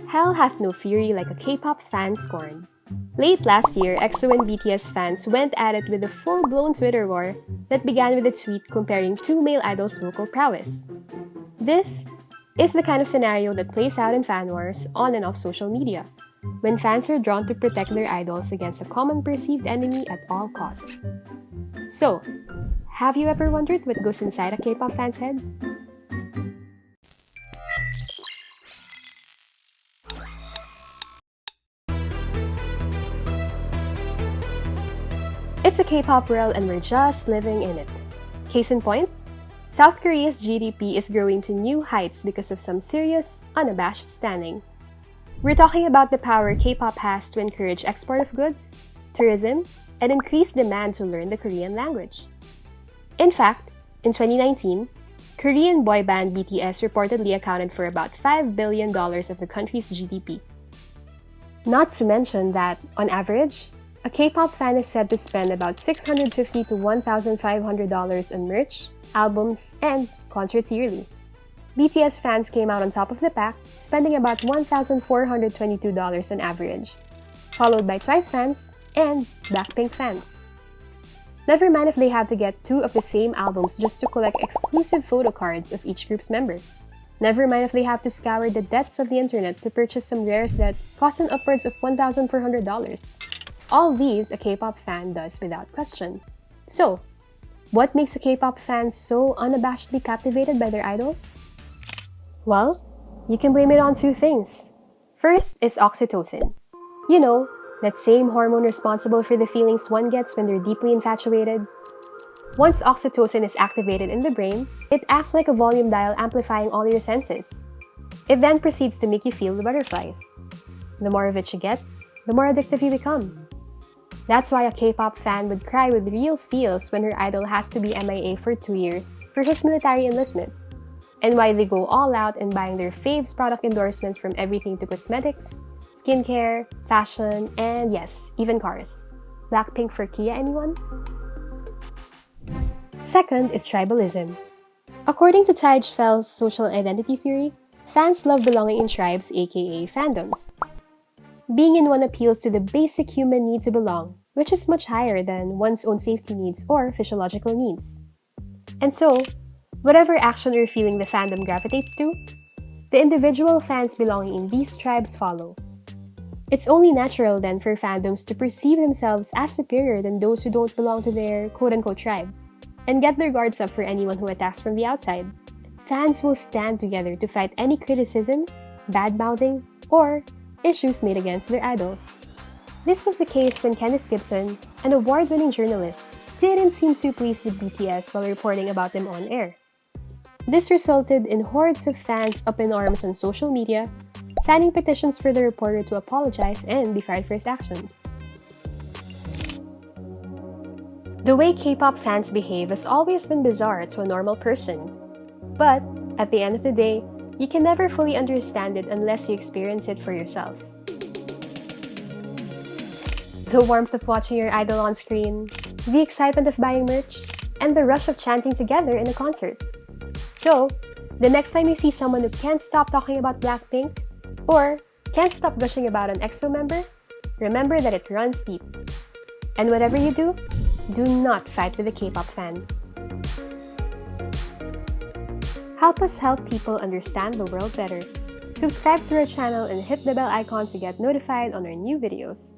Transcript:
Hell hath no fury like a K-pop fan scorn. Late last year, EXO and BTS fans went at it with a full-blown Twitter war that began with a tweet comparing two male idols' vocal prowess. This is the kind of scenario that plays out in fan wars on and off social media, when fans are drawn to protect their idols against a common perceived enemy at all costs. So, have you ever wondered what goes inside a K-pop fan's head? It's a K-pop world and we're just living in it. Case in point, South Korea's GDP is growing to new heights because of some serious, unabashed standing. We're talking about the power K-pop has to encourage export of goods, tourism, and increase demand to learn the Korean language. In fact, in 2019, Korean boy band BTS reportedly accounted for about $5 billion of the country's GDP. Not to mention that, on average, a K-pop fan is said to spend about $650 to $1,500 on merch, albums, and concerts yearly. BTS fans came out on top of the pack, spending about $1,422 on average, followed by Twice fans and Blackpink fans. Never mind if they had to get two of the same albums just to collect exclusive photo cards of each group's member. Never mind if they have to scour the depths of the internet to purchase some rares that cost an upwards of $1,400. All these a K-pop fan does without question. So, what makes a K-pop fan so unabashedly captivated by their idols? Well, you can blame it on two things. First is oxytocin. You know, that same hormone responsible for the feelings one gets when they're deeply infatuated. Once oxytocin is activated in the brain, it acts like a volume dial amplifying all your senses. It then proceeds to make you feel the butterflies. The more of it you get, the more addictive you become. That's why a K-pop fan would cry with real feels when her idol has to be MIA for 2 years for his military enlistment, and why they go all out in buying their faves product endorsements from everything to cosmetics, skincare, fashion, and yes, even cars. Blackpink for Kia, anyone? Second is tribalism. According to Taj Fell's social identity theory, fans love belonging in tribes, aka fandoms. Being in one appeals to the basic human need to belong, which is much higher than one's own safety needs or physiological needs. And so, whatever action or feeling the fandom gravitates to, the individual fans belonging in these tribes follow. It's only natural then for fandoms to perceive themselves as superior than those who don't belong to their quote-unquote tribe, and get their guards up for anyone who attacks from the outside. Fans will stand together to fight any criticisms, bad-mouthing, or issues made against their idols. This was the case when Kenneth Gibson, an award-winning journalist, didn't seem too pleased with BTS while reporting about them on air. This resulted in hordes of fans up in arms on social media, signing petitions for the reporter to apologize and be fired for his actions. The way K-pop fans behave has always been bizarre to a normal person. But, at the end of the day, you can never fully understand it unless you experience it for yourself. The warmth of watching your idol on screen, the excitement of buying merch, and the rush of chanting together in a concert. So, the next time you see someone who can't stop talking about Blackpink, or can't stop gushing about an EXO member, remember that it runs deep. And whatever you do not fight with a K-pop fan. Help us help people understand the world better. Subscribe to our channel and hit the bell icon to get notified on our new videos.